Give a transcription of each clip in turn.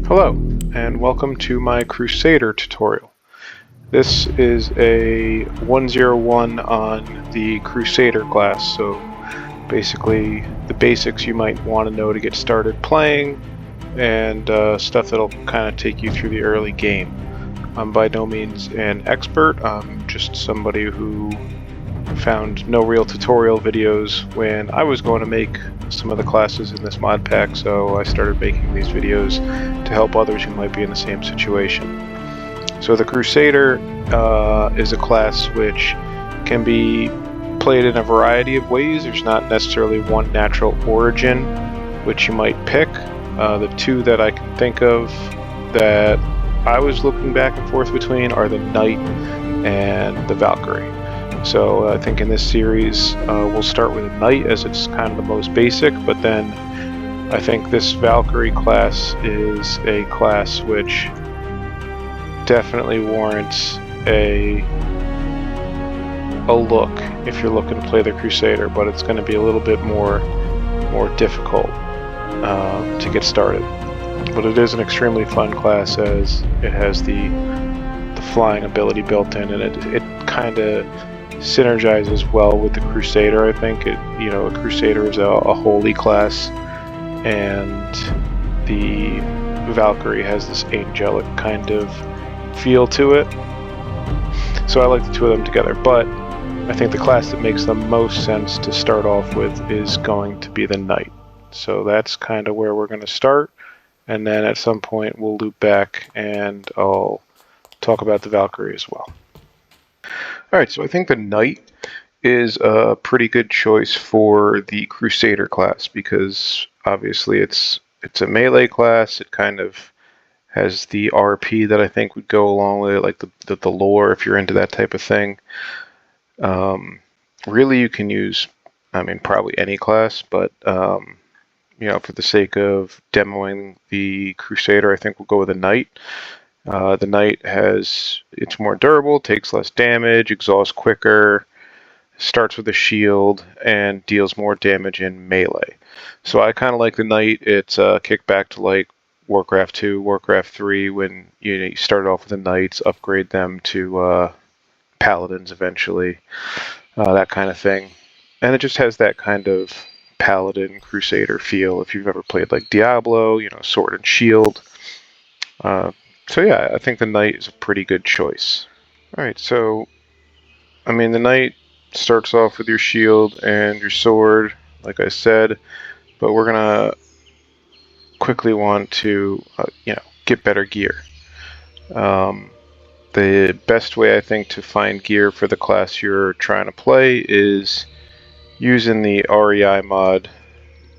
Hello, and welcome to my Crusader tutorial. This is a 101 on the Crusader class, so basically the basics you might want to know to get started playing, and stuff that'll kind of take you through the early game. I'm by no means an expert, I'm just somebody who found no real tutorial videos when I was going to make some of the classes in this mod pack, so I started making these videos to help others who might be in the same situation. So the Crusader is a class which can be played in a variety of ways. There's not necessarily one natural origin which you might pick. The two that I can think of that I was looking back and forth between are the Knight and the Valkyrie. So I think in this series we'll start with a Knight as it's kind of the most basic, but then I think this Valkyrie class is a class which definitely warrants a look if you're looking to play the Crusader, but it's going to be a little bit more difficult to get started. But it is an extremely fun class as it has the flying ability built in, and it kind of synergizes well with the Crusader. I think a Crusader is a holy class, and the Valkyrie has this angelic kind of feel to it. So I like the two of them together, but I think the class that makes the most sense to start off with is going to be the Knight. So that's kind of where we're going to start, and then at some point we'll loop back and I'll talk about the Valkyrie as well. Alright, so I think the Knight is a pretty good choice for the Crusader class because obviously it's a melee class. It kind of has the RP that I think would go along with it, like the lore if you're into that type of thing. Really you can use, probably any class, but for the sake of demoing the Crusader, I think we'll go with the Knight. The Knight it's more durable, takes less damage, exhausts quicker, starts with a shield, and deals more damage in melee. So I kind of like the Knight. It's a kickback to like Warcraft 2, Warcraft 3, when you start off with the Knights, upgrade them to Paladins eventually, that kind of thing. And it just has that kind of Paladin Crusader feel if you've ever played like Diablo, sword and shield. So yeah, I think the Knight is a pretty good choice. Alright, so, the Knight starts off with your shield and your sword, like I said, but we're gonna quickly want to, get better gear. The best way I think to find gear for the class you're trying to play is using the REI mod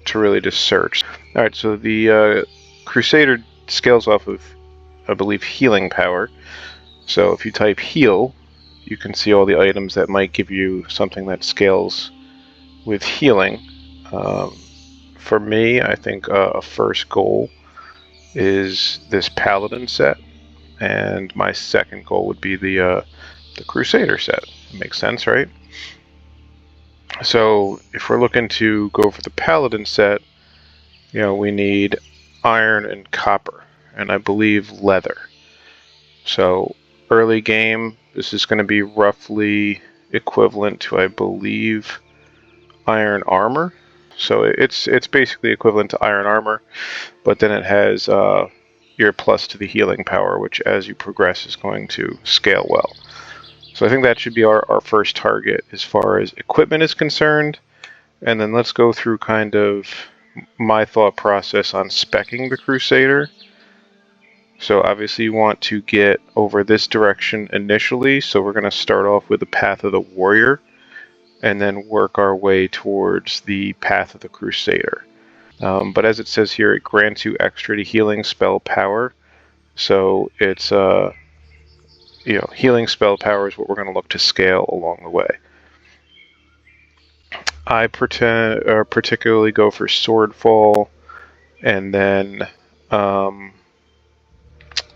to really just search. Alright, so the Crusader scales off of, I believe, healing power. So if you type heal, you can see all the items that might give you something that scales with healing. For me, I think a first goal is this Paladin set, and my second goal would be the Crusader set. Makes sense, right? So if we're looking to go for the Paladin set, we need iron and copper, and I believe leather. So early game, this is going to be roughly equivalent to, I believe, iron armor. So it's basically equivalent to iron armor, but then it has your plus to the healing power, which as you progress is going to scale well. So I think that should be our first target as far as equipment is concerned. And then let's go through kind of my thought process on speccing the Crusader. So obviously you want to get over this direction initially, so we're going to start off with the Path of the Warrior and then work our way towards the Path of the Crusader. But as it says here, it grants you extra to healing spell power. So it's healing spell power is what we're going to look to scale along the way. I particularly go for Swordfall and then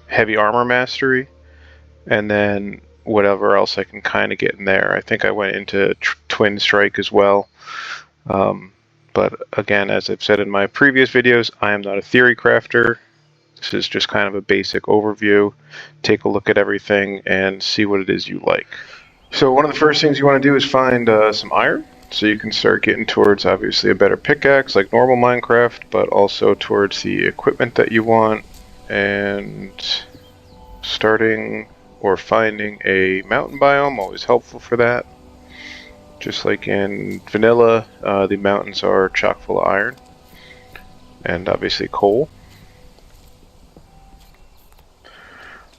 Heavy Armor Mastery, and then whatever else I can kind of get in there. I think I went into twin strike as well. But again, as I've said in my previous videos, I am not a theory crafter. This is just kind of a basic overview. Take a look at everything and see what it is you like. So one of the first things you want to do is find some iron, so you can start getting towards obviously a better pickaxe like normal Minecraft, but also towards the equipment that you want, and starting or finding a mountain biome, always helpful for that. Just like in vanilla, the mountains are chock full of iron and obviously coal.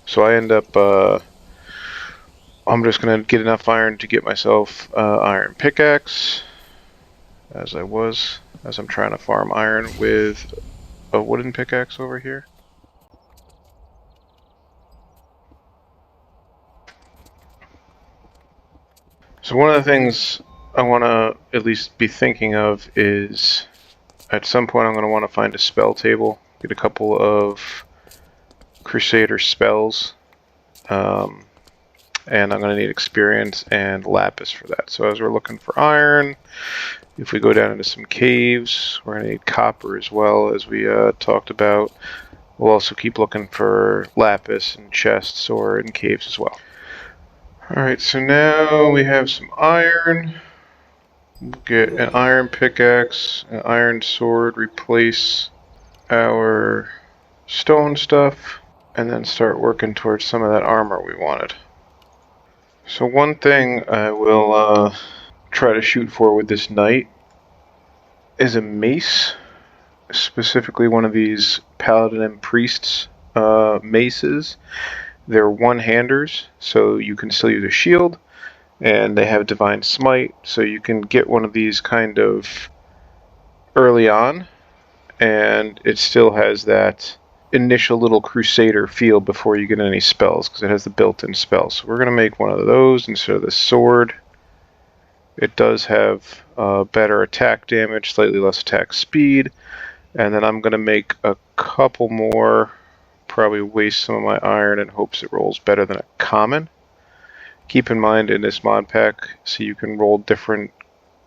So I end up, I'm just going to get enough iron to get myself iron pickaxe, as I'm trying to farm iron with a wooden pickaxe over here. So one of the things I want to at least be thinking of is at some point I'm going to want to find a spell table, get a couple of Crusader spells, and I'm going to need experience and lapis for that. So as we're looking for iron, if we go down into some caves, we're going to need copper as well, as we talked about. We'll also keep looking for lapis in chests or in caves as well. Alright, so now we have some iron. We'll get an iron pickaxe, an iron sword, replace our stone stuff, and then start working towards some of that armor we wanted. So one thing I will try to shoot for with this knight is a mace, specifically one of these paladin and priests maces. They're one-handers, so you can still use a shield, and they have divine smite, so you can get one of these kind of early on, and it still has that initial little Crusader feel before you get any spells, because it has the built-in spells. So we're going to make one of those instead of the sword. It does have better attack damage, slightly less attack speed, and then I'm going to make a couple more, probably waste some of my iron in hopes it rolls better than a common. Keep in mind in this mod pack, so you can roll different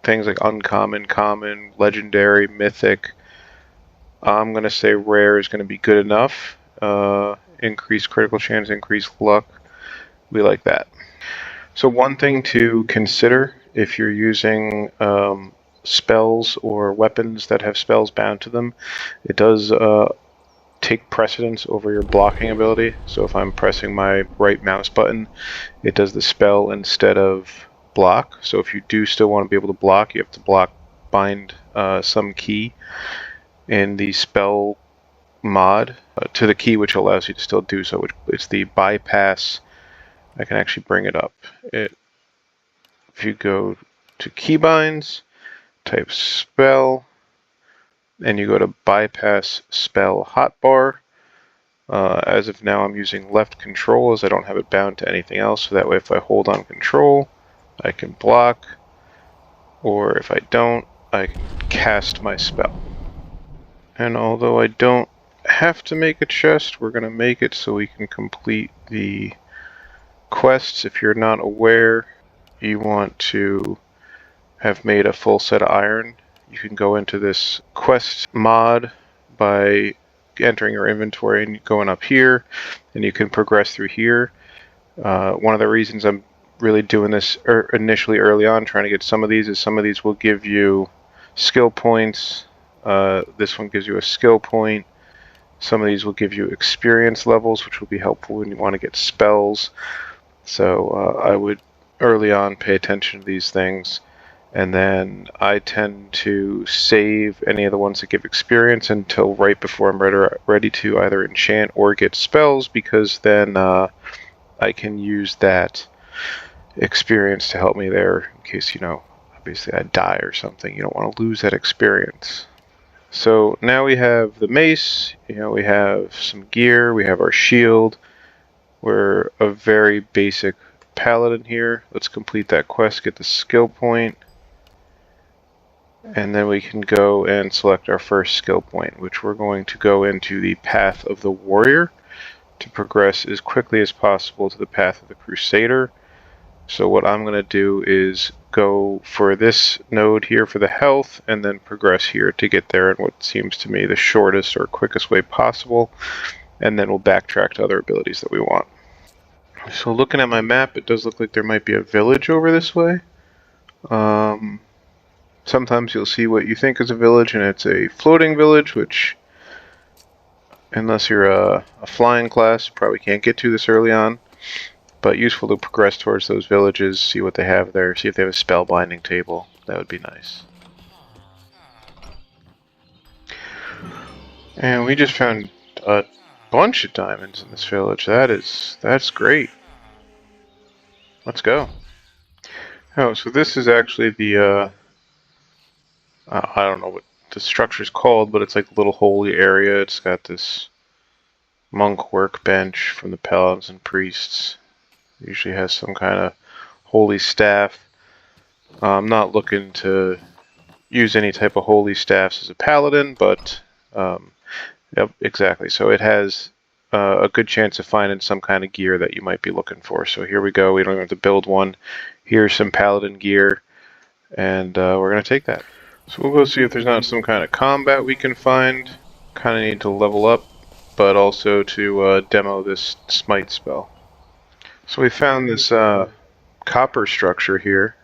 things like uncommon, common, legendary, mythic. I'm going to say rare is going to be good enough. Increased critical chance, increased luck. We like that. So one thing to consider if you're using spells or weapons that have spells bound to them, it does take precedence over your blocking ability. So if I'm pressing my right mouse button, it does the spell instead of block. So if you do still want to be able to block, you have to bind some key in the spell mod to the key which allows you to still do so. It's the bypass. I can actually bring it up. If you go to keybinds, type spell, and you go to bypass spell hotbar. As of now, I'm using left control as I don't have it bound to anything else, so that way if I hold on control, I can block, or if I don't, I can cast my spell. And although I don't have to make a chest, we're going to make it so we can complete the quests. If you're not aware, you want to have made a full set of iron, you can go into this quest mod by entering your inventory and going up here, and you can progress through here. One of the reasons I'm really doing this initially early on, trying to get some of these, is some of these will give you skill points. This one gives you a skill point. Some of these will give you experience levels, which will be helpful when you want to get spells. So I would early on pay attention to these things. And then I tend to save any of the ones that give experience until right before I'm ready to either enchant or get spells, because then I can use that experience to help me there in case, obviously I die or something. You don't want to lose that experience. So now we have the mace, we have some gear, we have our shield. We're a very basic paladin here. Let's complete that quest, get the skill point. And then we can go and select our first skill point, which we're going to go into the Path of the Warrior to progress as quickly as possible to the Path of the Crusader. So what I'm going to do is go for this node here for the health, and then progress here to get there in what seems to me the shortest or quickest way possible, and then we'll backtrack to other abilities that we want. So looking at my map, it does look like there might be a village over this way. Sometimes you'll see what you think is a village, and it's a floating village, which, unless you're a flying class, you probably can't get to this early on. But useful to progress towards those villages, see what they have there, see if they have a spellbinding table. That would be nice. And we just found a bunch of diamonds in this village. That's great. Let's go. Oh, so this is actually the I don't know what the structure's called, but it's like a little holy area. It's got this monk workbench from the paladins and priests. Usually has some kind of holy staff. I'm not looking to use any type of holy staffs as a paladin, but yep, exactly. So it has a good chance of finding some kind of gear that you might be looking for. So here we go. We don't even have to build one. Here's some paladin gear, and we're going to take that. So we'll go see if there's not some kind of combat we can find. Kind of need to level up, but also to demo this smite spell. So we found this copper structure here.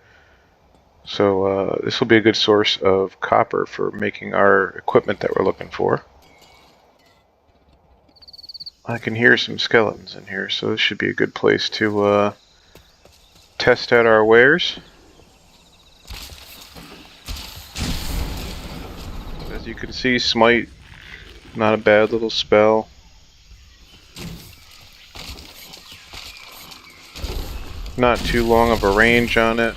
So this will be a good source of copper for making our equipment that we're looking for. I can hear some skeletons in here, so this should be a good place to test out our wares. As you can see, Smite, not a bad little spell. Not too long of a range on it.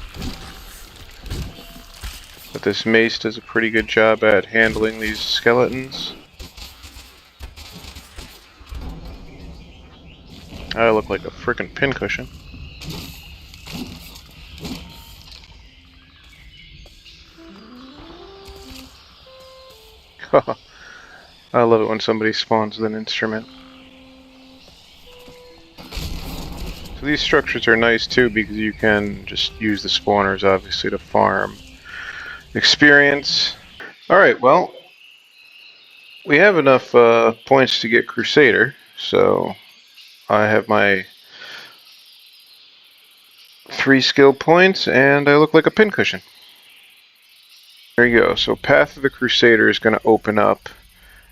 But this Mace does a pretty good job at handling these skeletons. I look like a frickin' pincushion. I love it when somebody spawns with an instrument. So these structures are nice too because you can just use the spawners obviously to farm experience. Alright, well, we have enough points to get Crusader, so I have my 3 skill points and I look like a pincushion. There you go, so Path of the Crusader is going to open up,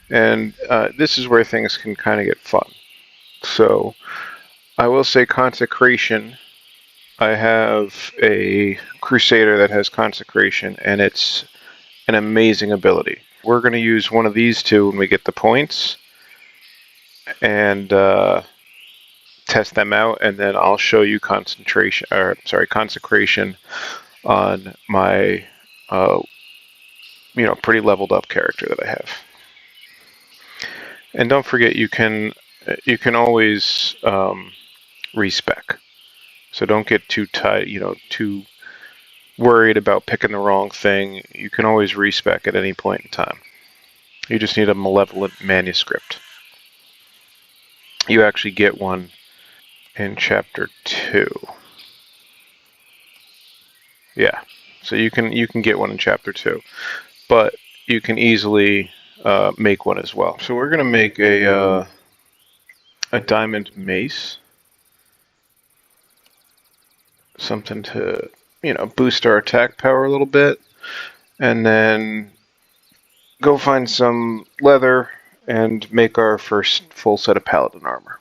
and this is where things can kind of get fun. So I will say Consecration. I have a Crusader that has Consecration, and it's an amazing ability. We're going to use one of these two when we get the points, and test them out, and then I'll show you Consecration on my, pretty leveled up character that I have. And don't forget, you can always respec. So don't get too tight, too worried about picking the wrong thing. You can always respec at any point in time. You just need a malevolent manuscript. You actually get one in chapter 2. Yeah, so you can get one in chapter 2, but you can easily make one as well. So we're gonna make a diamond mace, something to boost our attack power a little bit, and then go find some leather and make our first full set of paladin armor.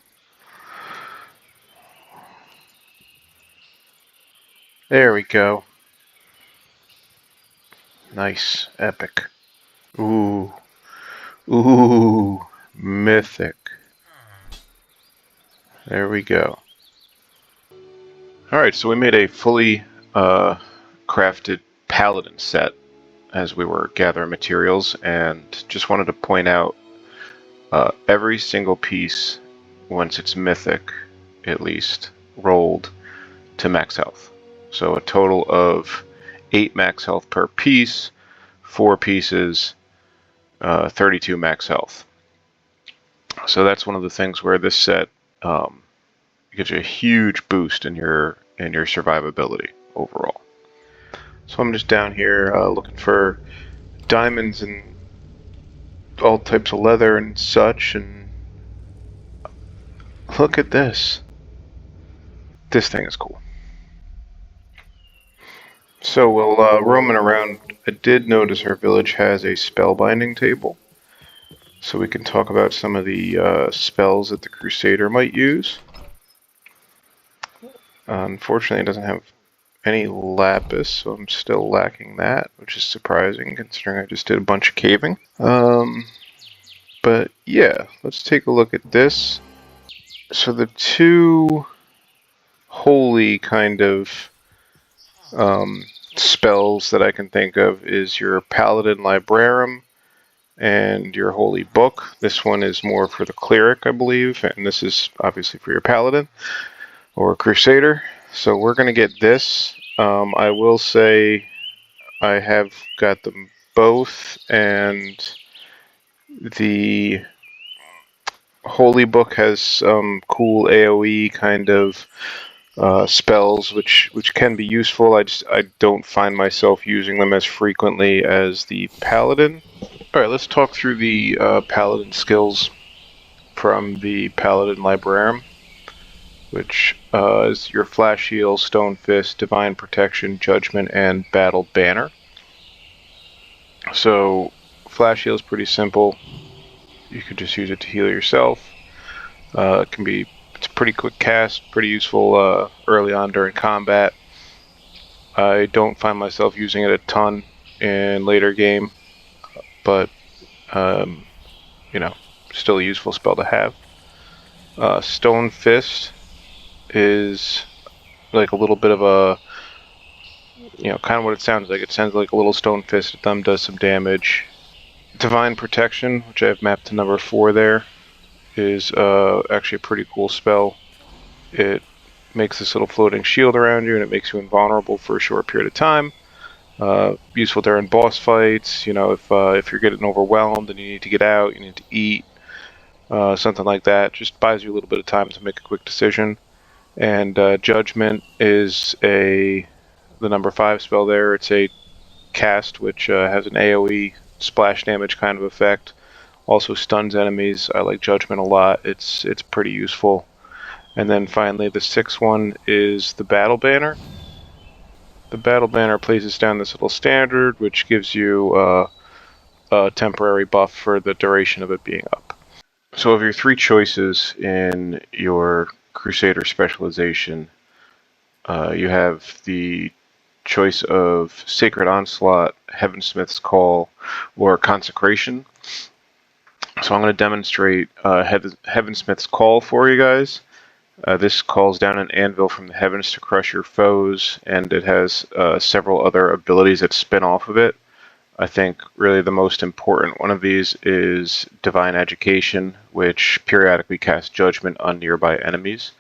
There we go. Nice, epic. Ooh, mythic. There we go. Alright, so we made a fully crafted paladin set as we were gathering materials, and just wanted to point out every single piece, once it's mythic at least, rolled to max health. So a total of 8 max health per piece, 4 pieces, 32 max health. So that's one of the things where this set gives you a huge boost in your and your survivability overall. So I'm just down here looking for diamonds and all types of leather and such, and look at this. This thing is cool. So while roaming around, I did notice our village has a spellbinding table. So we can talk about some of the spells that the Crusader might use. Unfortunately, it doesn't have any lapis, so I'm still lacking that, which is surprising considering I just did a bunch of caving. But yeah, let's take a look at this. So the two holy kind of spells that I can think of is your Paladin Librarium and your Holy Book. This one is more for the Cleric, I believe, and this is obviously for your Paladin or Crusader. So we're going to get this. I will say I have got them both, and the Holy Book has some cool AoE kind of spells which can be useful. I don't find myself using them as frequently as the Paladin. Alright, let's talk through the Paladin skills from the Paladin Librarium, which is your Flash Heal, Stone Fist, Divine Protection, Judgment, and Battle Banner. So Flash Heal is pretty simple. You could just use it to heal yourself. It's a pretty quick cast, pretty useful early on during combat. I don't find myself using it a ton in later game, but you know, still a useful spell to have. Stone Fist is like a little bit of a, kind of what it sounds like. It sounds like a little Stone Fist at them, does some damage. Divine Protection, which I have mapped to number 4 there, is actually a pretty cool spell. It makes this little floating shield around you, and it makes you invulnerable for a short period of time. Useful during boss fights. If you're getting overwhelmed and you need to get out, you need to eat, something like that. Just buys you a little bit of time to make a quick decision. And Judgment is the number 5 spell there. It's a cast which has an AoE splash damage kind of effect. Also stuns enemies. I like Judgment a lot. It's pretty useful. And then finally, the 6th one is the Battle Banner. The Battle Banner places down this little standard, which gives you a temporary buff for the duration of it being up. So of your 3 choices in your Crusader specialization, you have the choice of Sacred Onslaught, Heavensmith's Call, or Consecration. So I'm going to demonstrate Heavensmith's Call for you guys. This calls down an anvil from the heavens to crush your foes, and it has several other abilities that spin off of it. I think really the most important one of these is Divine Education, which periodically casts Judgment on nearby enemies.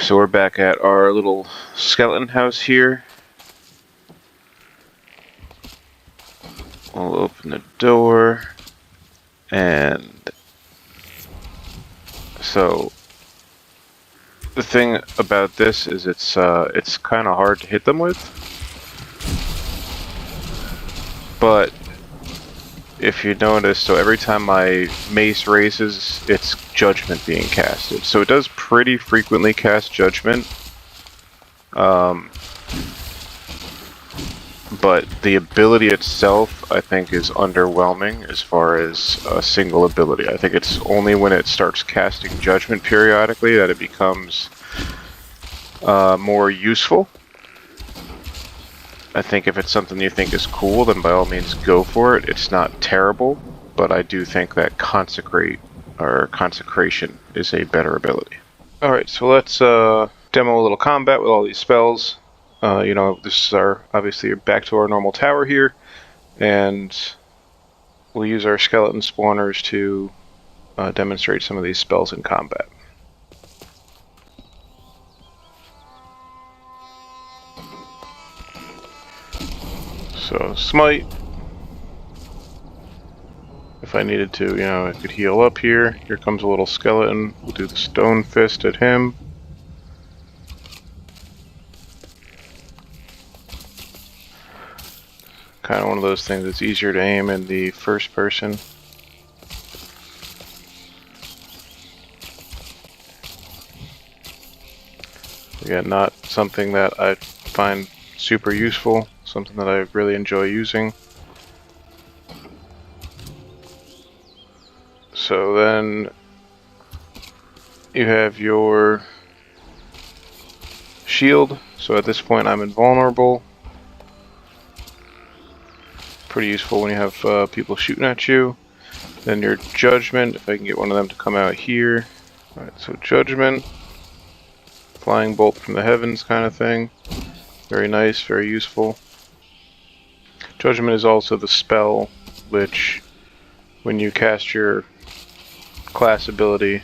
So we're back at our little skeleton house here. We'll open the door, and so the thing about this is it's kind of hard to hit them with, but if you notice, so every time my mace raises, it's Judgment being casted. So it does pretty frequently cast Judgment, but the ability itself, I think, is underwhelming as far as a single ability. I think it's only when it starts casting Judgment periodically that it becomes more useful. I think if it's something you think is cool, then by all means go for it. It's not terrible, but I do think that Consecration is a better ability. Alright, so let's demo a little combat with all these spells. This is obviously back to our normal tower here, and we'll use our skeleton spawners to demonstrate some of these spells in combat. So Smite. If I needed to, I could heal up here. Here comes a little skeleton. We'll do the Stone Fist at him. kind of one of those things that's easier to aim in the first person. Again, not something that I find super useful, something that I really enjoy using. So then you have your shield. So at this point I'm invulnerable. Pretty useful when you have people shooting at you. Then your judgment, if I can get one of them to come out here. Alright, so judgment. Flying bolt from the heavens kind of thing. Very nice, very useful. Judgment is also the spell which, when you cast your class ability,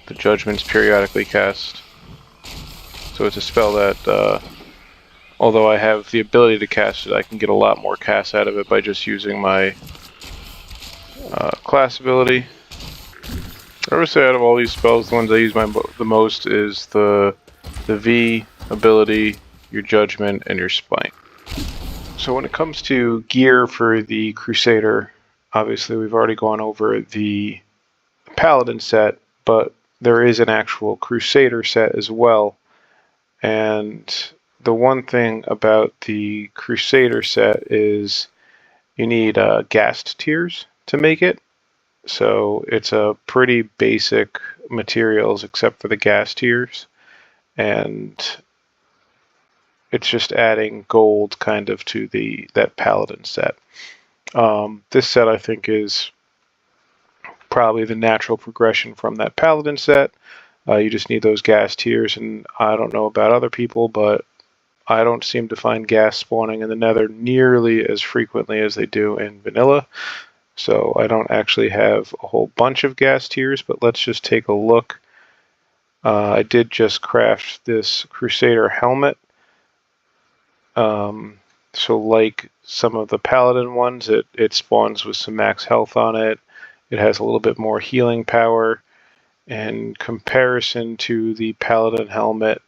the judgment's periodically cast. So it's a spell that, although I have the ability to cast it, I can get a lot more cast out of it by just using my class ability. I would say out of all these spells, the ones I use the most is the V ability, your judgment, and your spite. So when it comes to gear for the Crusader, obviously we've already gone over the Paladin set, but there is an actual Crusader set as well. And the one thing about the Crusader set is you need ghast tears to make it. So it's a pretty basic materials except for the ghast tears, and it's just adding gold kind of to that Paladin set. This set I think is probably the natural progression from that Paladin set. You just need those ghast tears, and I don't know about other people, but I don't seem to find ghast spawning in the Nether nearly as frequently as they do in vanilla. So I don't actually have a whole bunch of ghast tears, but let's just take a look. I did just craft this Crusader helmet. So like some of the Paladin ones, it spawns with some max health on it. It has a little bit more healing power. In comparison to the Paladin helmet,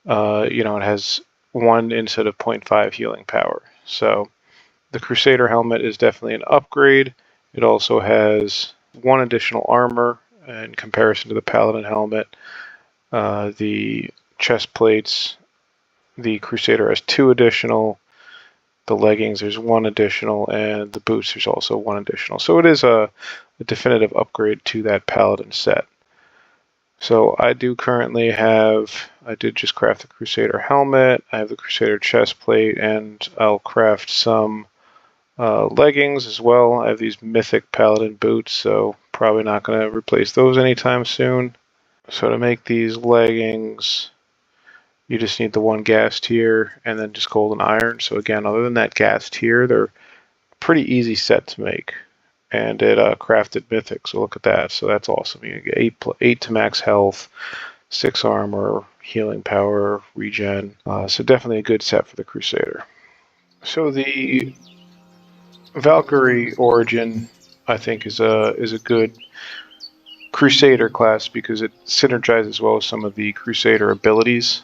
it has 1 instead of 0.5 healing power. So the Crusader helmet is definitely an upgrade. It also has 1 additional armor in comparison to the Paladin helmet. The chest plates, the Crusader has 2 additional. The leggings, there's 1 additional, and the boots, there's also 1 additional. So it is a definitive upgrade to that Paladin set. So I do currently have, I did just craft the Crusader helmet, I have the Crusader chest plate, and I'll craft some leggings as well. I have these mythic Paladin boots, so probably not going to replace those anytime soon. So to make these leggings, you just need the 1 ghast tear and then just gold and iron. So again, other than that ghast tear, they're pretty easy set to make. And it crafted mythic, so look at that. So that's awesome. You get 8 to max health, 6 armor, healing power, regen. So definitely a good set for the Crusader. So the Valkyrie Origin, I think, is a good Crusader class because it synergizes well with some of the Crusader abilities.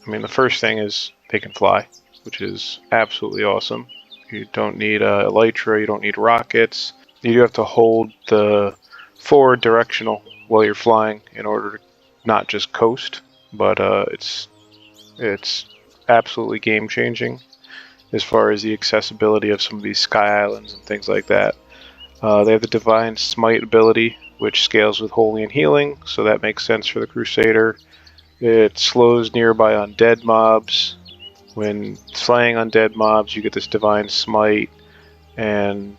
I mean, the first thing is they can fly, which is absolutely awesome. You don't need elytra, you don't need rockets. You do have to hold the forward directional while you're flying in order to not just coast, but it's absolutely game-changing as far as the accessibility of some of these sky islands and things like that. They have the Divine Smite ability, which scales with Holy and Healing, so that makes sense for the Crusader. It slows nearby undead mobs. When slaying undead mobs, you get this Divine Smite, and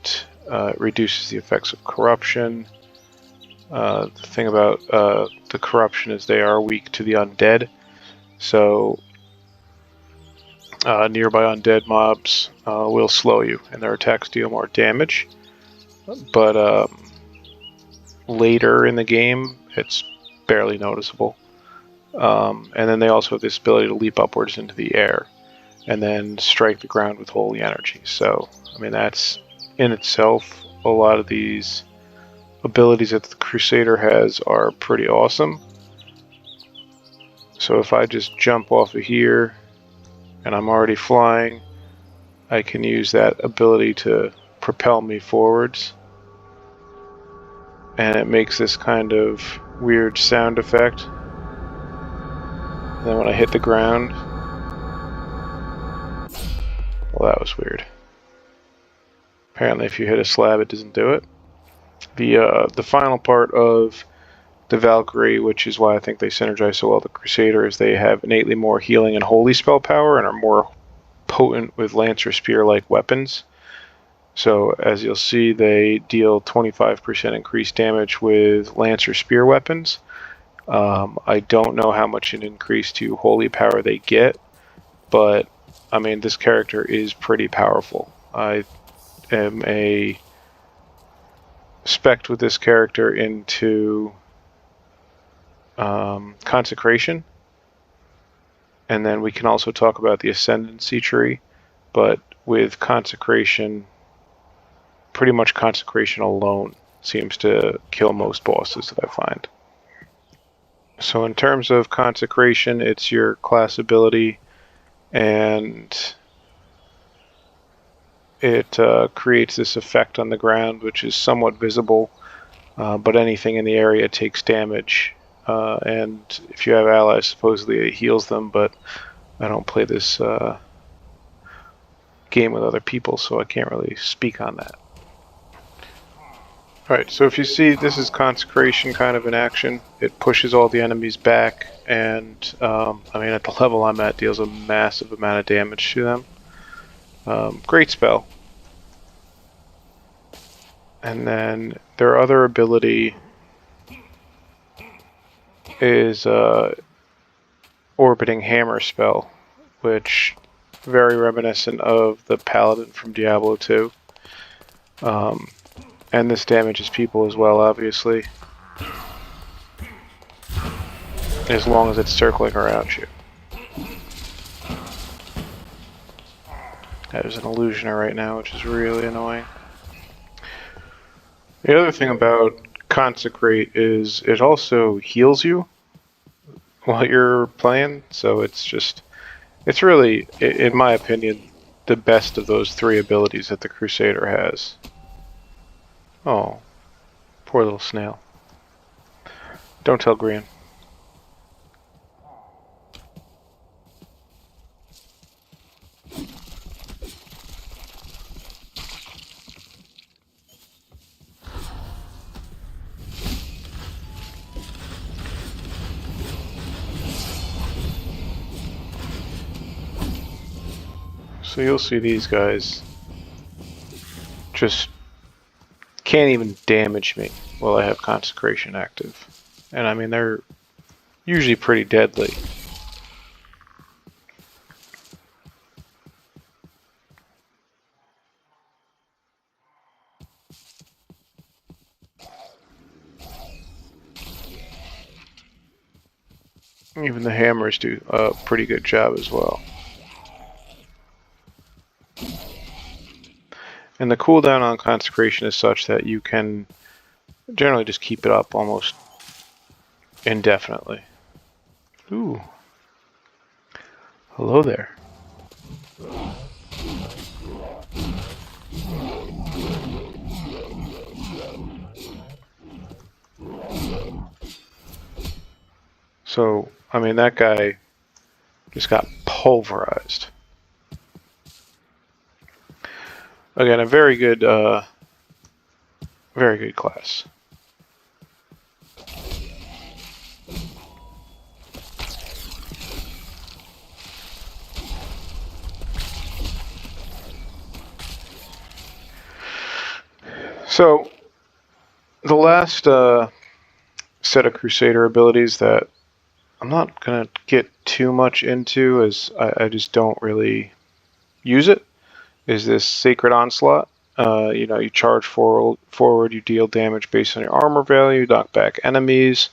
it reduces the effects of corruption. The thing about the corruption is they are weak to the undead, so nearby undead mobs will slow you, and their attacks deal more damage. But later in the game, it's barely noticeable. And then they also have this ability to leap upwards into the air and then strike the ground with holy energy. So, I mean, that's in itself, a lot of these abilities that the Crusader has are pretty awesome. So if I just jump off of here and I'm already flying, I can use that ability to propel me forwards. And it makes this kind of weird sound effect. And then when I hit the ground, well, that was weird. Apparently if you hit a slab, it doesn't do it. The final part of the Valkyrie, which is why I think they synergize so well with the Crusader, is they have innately more healing and holy spell power and are more potent with Lancer Spear-like weapons. So as you'll see, they deal 25% increased damage with Lancer Spear weapons. I don't know how much an increase to holy power they get, but I mean, this character is pretty powerful. I am a spec with this character into Consecration, and then we can also talk about the Ascendancy tree, but with Consecration, pretty much Consecration alone seems to kill most bosses that I find. So in terms of Consecration, it's your class ability, and it creates this effect on the ground which is somewhat visible, but anything in the area takes damage. And if you have allies, supposedly it heals them, but I don't play this game with other people, so I can't really speak on that. Alright, so if you see, this is Consecration kind of in action. It pushes all the enemies back, and I mean, at the level I'm at, deals a massive amount of damage to them. Great spell. And then their other ability is Orbiting Hammer spell, which very reminiscent of the Paladin from Diablo 2. And this damages people as well, obviously, as long as it's circling around you. There's an illusioner right now, which is really annoying. The other thing about Consecrate is it also heals you while you're playing, so it's really, in my opinion, the best of those three abilities that the Crusader has. Oh, poor little snail. Don't tell Green. So you'll see these guys just can't even damage me while I have Consecration active. And I mean, they're usually pretty deadly. Even the hammers do a pretty good job as well. And the cooldown on Consecration is such that you can generally just keep it up almost indefinitely. Ooh. Hello there. So, I mean, that guy just got pulverized. Again, a very good class. So, the last set of Crusader abilities that I'm not going to get too much into, as I just don't really use it, is this Sacred Onslaught. You know, you charge forward, you deal damage based on your armor value, knock back enemies.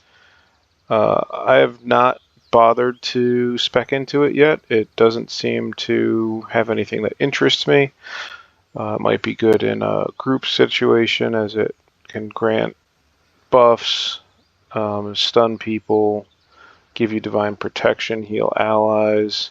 I have not bothered to spec into it yet. It doesn't seem to have anything that interests me. It might be good in a group situation, as it can grant buffs, stun people, give you divine protection, heal allies.